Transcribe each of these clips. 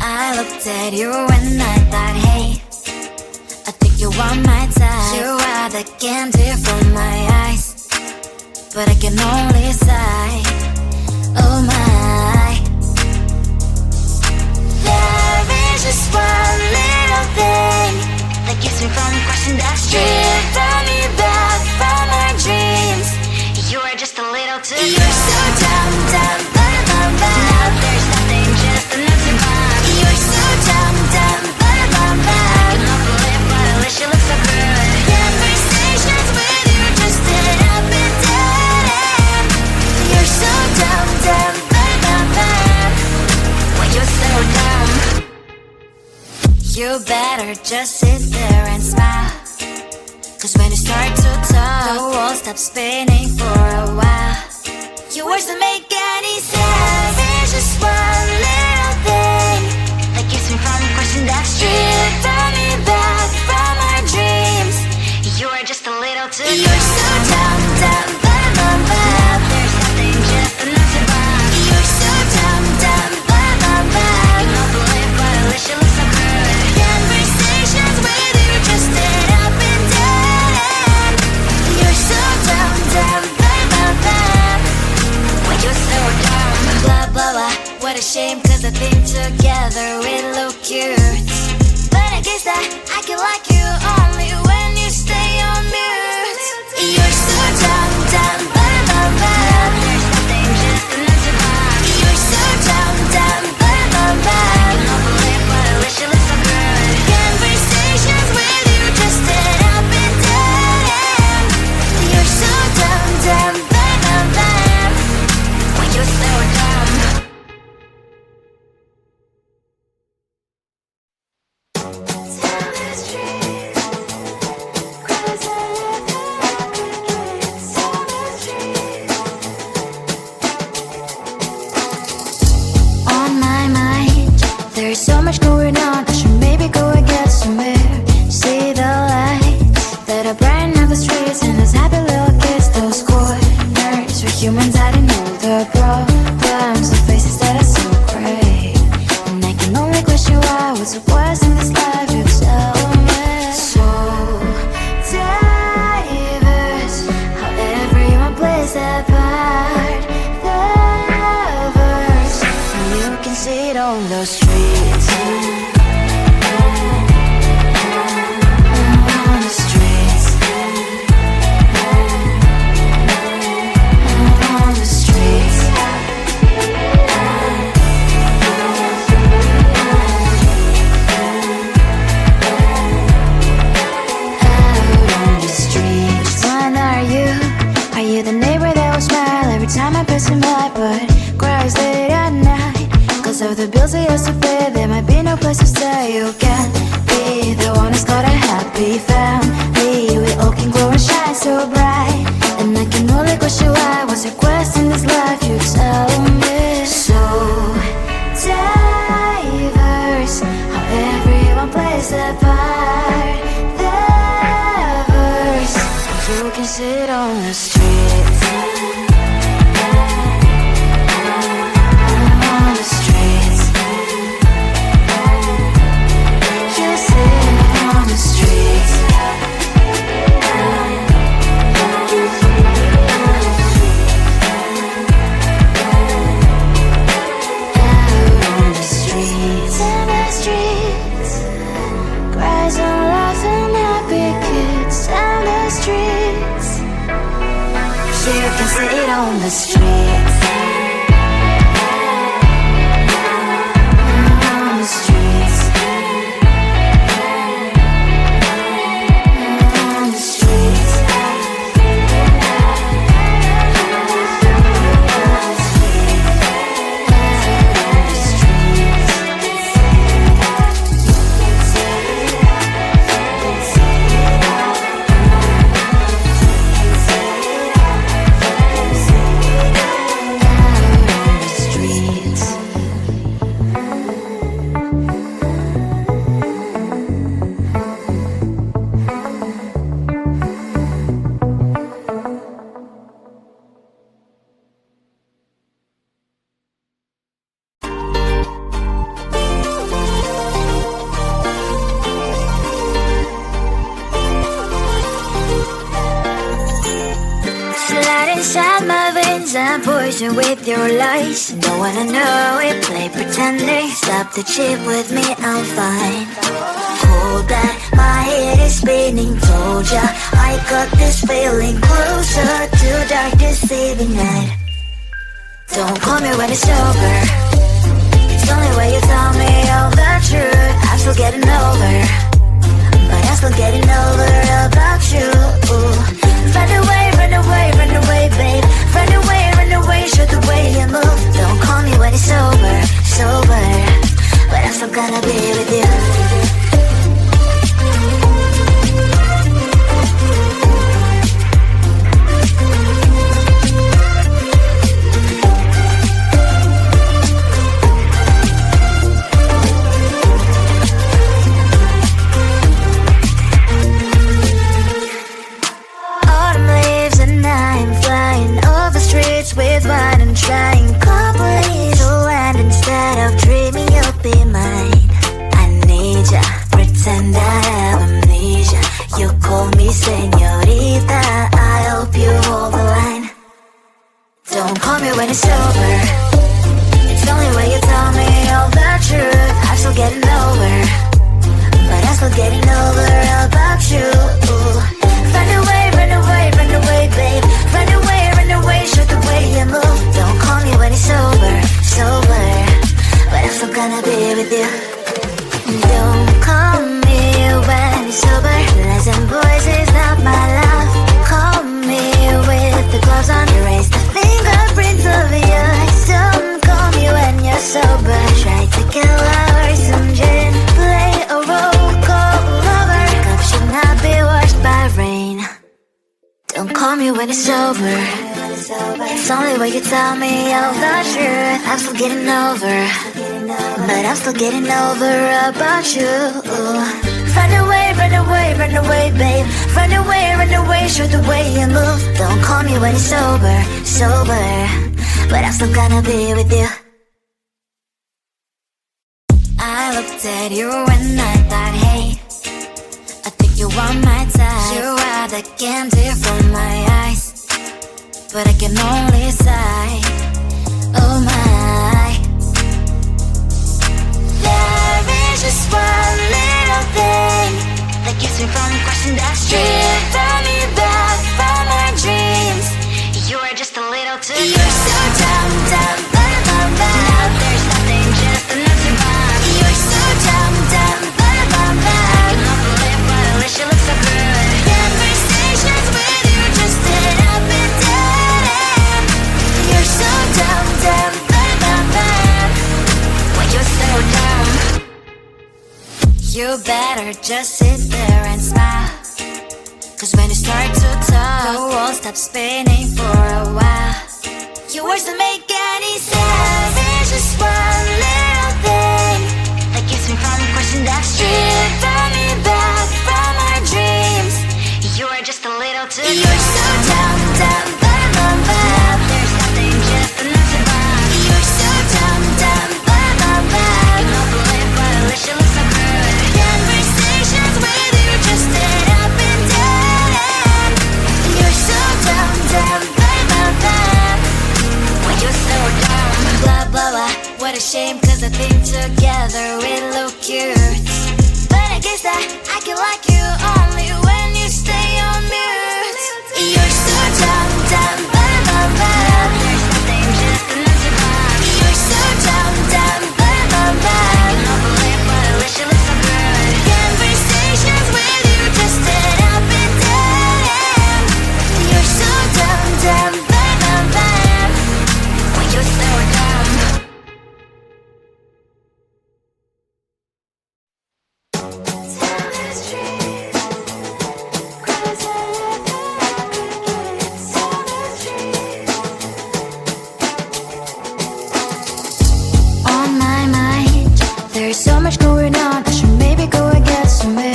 I looked at you and I thought, hey, I think you are my type. You are the candy from my eyes, but I can only sigh, oh my. There is just one little thing that keeps me from crossing that street, drive me back from my dreams. You are just a little too good. You're so dumb, dumb, bum, bum. Now there's nothing, just enough to bomb. You're so dumb, dumb, bum, bum. I can believe, but at least you look so good. Conversations with you just end up in dead end. You're so dumb, dumb, bum, bum. When you're so dumb, you better just sit there and smile, 'cause when you start to talk, the world stops spinning for a while. Your words don't make any sense. There's just one little thing that keeps me from crossing that street, drive me back from our dreams. You are just a little too good. You're so dumb, dumb, bum, bum, bum. There's nothing, just enough to bomb. You're so dumb, dumb, bum, bum, bum. I cannot believe, but at least you look so good. Conversations with you just end up in dead end. You're so dumb, dumb, bum, bum, bum. When you're so dumb, blah, blah, blah. What a shame, 'cause I think together we look cute, but I guess that I can like you only when you stay on mute. You're so dumb, dumb, bum, bum, bum. There's nothing, just enough to bomb. You're so dumb, dumb, bum, bum, bum. I cannot believe, but at least you look so good. Conversations with you just end up in dead end. You're so dumb, dumb, bum, bum, bum. When you're so dumb. On my mind, there's so much going on. I should maybe go and get some air. See the lights that are brighten up the streets, and those happy little kids, those corners where humans hiding all the problems, the faces that are so great. And I can only question why, what's the worst in this life, you tell me. So diverse, how everyone plays their part. Lovers, and you can see it on the streets. On the streets. On the streets. Out on the streets. Which one are you? Are you the neighbor that will smile every time I pass him by, but cries late at night 'cause of the bills they used to pay? There might be no place to stay. You can be the one who's got a happy family. We all can glow and shine so bright, and I can only question why. What's your quest in this life, you tell me. So diverse, how everyone plays their part. Lovers, you can sit on the streets. On the streets. You sit on the streets. Out on the streets. In the streets. Cries and laughing, happy kids. On the streets. You can sit on the streets. On the streets. On the streets. impatient with your lies. Don't wanna know it, play pretending. Stop the chip with me, I'm fine. Hold that, my head is spinning. Told ya, I got this feeling closer to dark deceiving night. Don't call me when it's over. It's the only way you tell me all the truth. I'm still getting over, but I'm still getting over about you. Run away, run away, run away, babe. Run away, show the way you move. Don't call me when it's over, sober, but I'm still gonna be with you. With wine and trying couples to land instead of dreaming you'll be mine. I need ya, pretend I have amnesia. You call me señorita, I hope you hold the line. Don't call me when it's over. It's the only way you tell me all the truth. I'm still getting over, but I'm still getting over about you. Run away, run away, run away, babe. Run away, show the way you move. Don't call me when it's over, sober, but I'm still gonna be with you. Don't call me when it's over. Listen, boys, is not my love. Call me with the gloves on. Erase the fingerprints of yours. Don't call me when you're sober. Try to get lower, some gin. Play a role called lover. Cup should not be washed by rain. Don't call me when it's over. It's the only way you tell me all the truth. I'm still getting over, but I'm still getting over about you. Run away, run away, run away, babe. Run away, show the way you move. Don't call me when it's over, sober, but I'm still gonna be with you. I looked at you and I thought, hey, I think you are my type. You are the candy from my eyes, but I can only sigh, oh my. There is just one little thing that keeps me from crossing that street. Drive me back from my dreams. You are just a little too good. You're so dumb, dumb, but now there's nothing, just enough to bomb. You're so dumb, dumb, but I cannot believe but at least you look so good. Conversations with you just end up in dead. You're so dumb, dumb, but when you're so dumb, you better just sit there and smile. Cause when you start to talk, the world stops spinning for a while. Your words don't make any sense. There's just one little thing that keeps me from crossing that street. Draw me back from our dreams. You are just a little too good. You're so dumb, dumb, but there's nothing, just enough to bomb. You're so dumb, dumb, but I cannot believe but at least you look so good. Conversations with you just end up in dead end. You're so dumb, dumb, but when you're so dumb. Blah, blah, blah, what a shame, cause I think together we look cute. But I guess that I can like you only when you stay on mute. You're so dumb, dumb, but there's nothing, just enough to bomb. You're so dumb, dumb, but I cannot believe but at least you look so good. Conversations with you just end up in dead end. You're so dumb, dumb, but when you're so dumb. On my mind, there's so much going on. I should maybe go and get some air.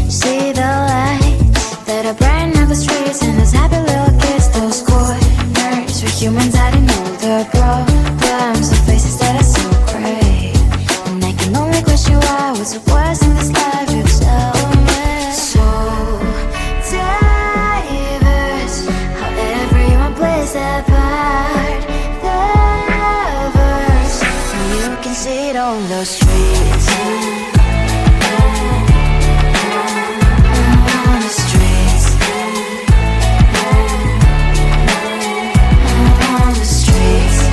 See the lights that are brighten up the streets, and those happy little kids, those corners where humans hiding all the problems, the faces that are so gray. And I can only question why, what's the worst in this life, you tell me. So diverse, how everyone plays their part. on the streets. On the streets. On the streets.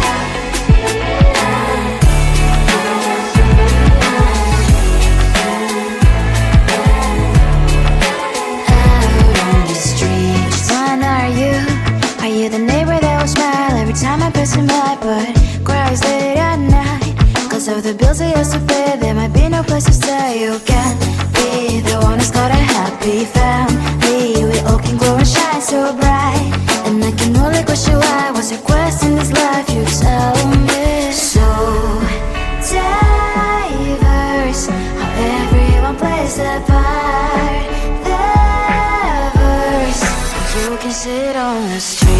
The neighbor that will smile every time I pass him by, but cries late at night. Cause of the bills I used to pay, there might be no place to stay. You can't be the one who's got a happy family. We all can glow and shine so bright, and I can only question why. What's your quest in this life? You tell me. So diverse, how everyone plays their part. Their verse, you can sit on the street.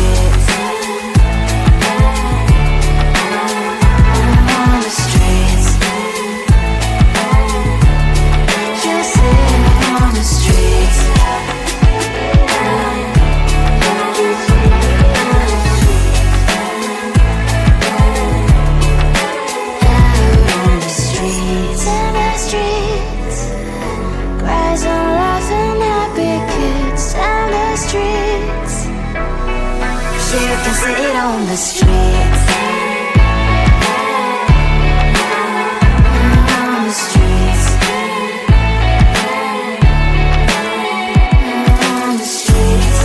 Sit on the streets. On the streets. On the streets.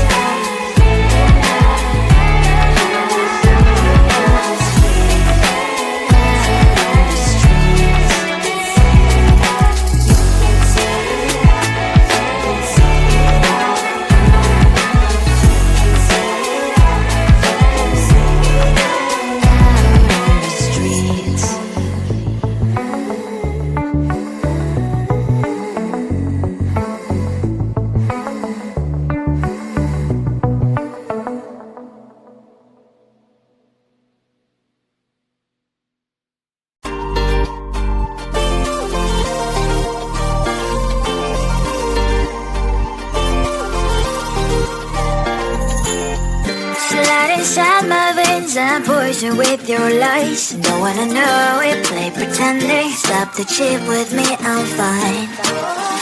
And poison with your lies. Don't wanna know it, play pretending. Stop the chip with me, I'm fine.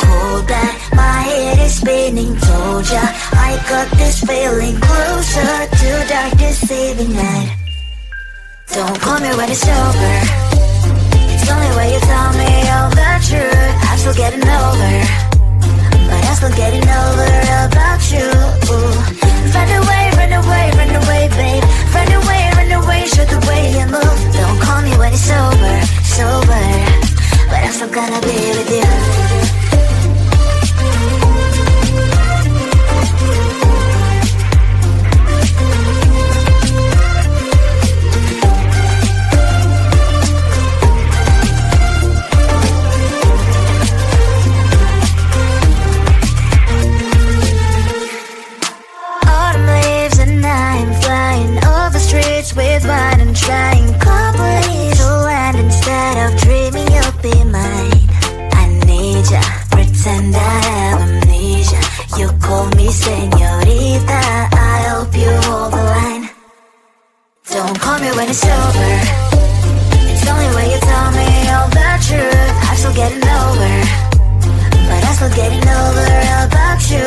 Hold back, my head is spinning. Told ya, I got this feeling closer to dark deceiving night. Don't call me when it's over. It's only when you tell me all the truth. I'm still getting over, but I'm still getting over about you. Run away, run away, run away, babe. Run away, show the way you move. Don't call me when it's sober, but I'm still gonna be with you. With wine and trying companies to land instead of dreaming you'll be mine. I need ya, pretend I have amnesia. You call me señorita, I hope you hold the line. Don't call me when it's over. It's only when you tell me all the truth. I'm still getting over, but I'm still getting over about you.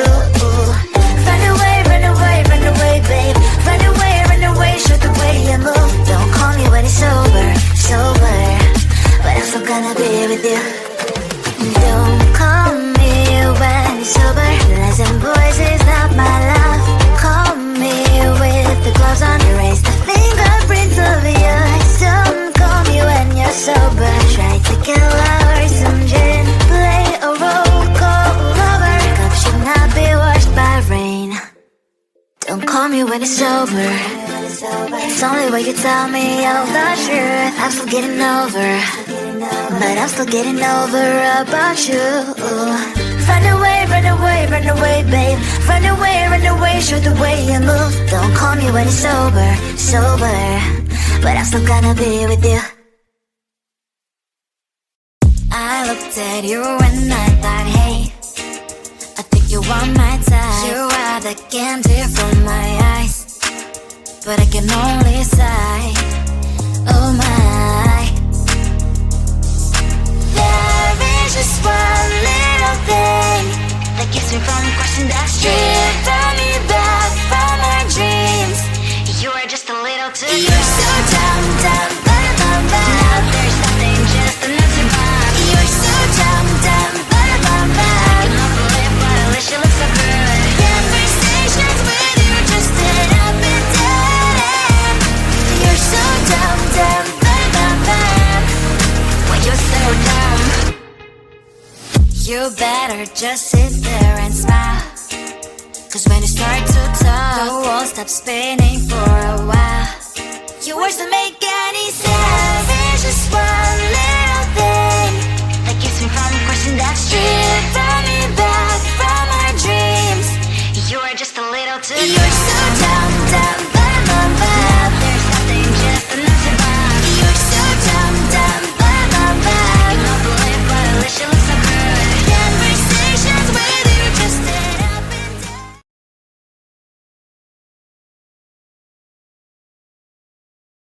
Run away, run away, run away, babe. Run away, show the way you move. Don't call me when it's sober, but I'm still gonna be with you. Don't call me when it's sober. Lies and boys is not my love. Call me with the gloves on. Erase the fingerprints of yours. Don't call me when you're sober. Try to get lower, some gin. Play a role, call lover. Cup should not be washed by rain. Don't call me when it's over. It's only when you tell me all the truth. I'm still getting over, but I'm still getting over about you. Run away, run away, run away, babe. Run away, show the way you move. Don't call me when it's sober, but I'm still gonna be with you. I looked at you and I thought, hey, I think you want my type. You are the candy from my eyes, but I can only sigh. Oh my, question that's driven me back from our dreams. You are just a little too close. You're so dumb, dumb, ba-da-bum-bum. Now there's nothing, just enough to bomb. You're so dumb, dumb, ba-da-bum-bum. I can love the lip, but at least you look so good. Conversations with you just end up in dead end. You're so dumb, dumb, ba-da-bum-bum. Why you're so dumb. You better just sit there and smile, 'cause when you start to talk, the world stops spinning for a while. Your words don't make any sense. There's just one little thing that keeps me from question that's driven me back from our dreams. You are just a little too. You're so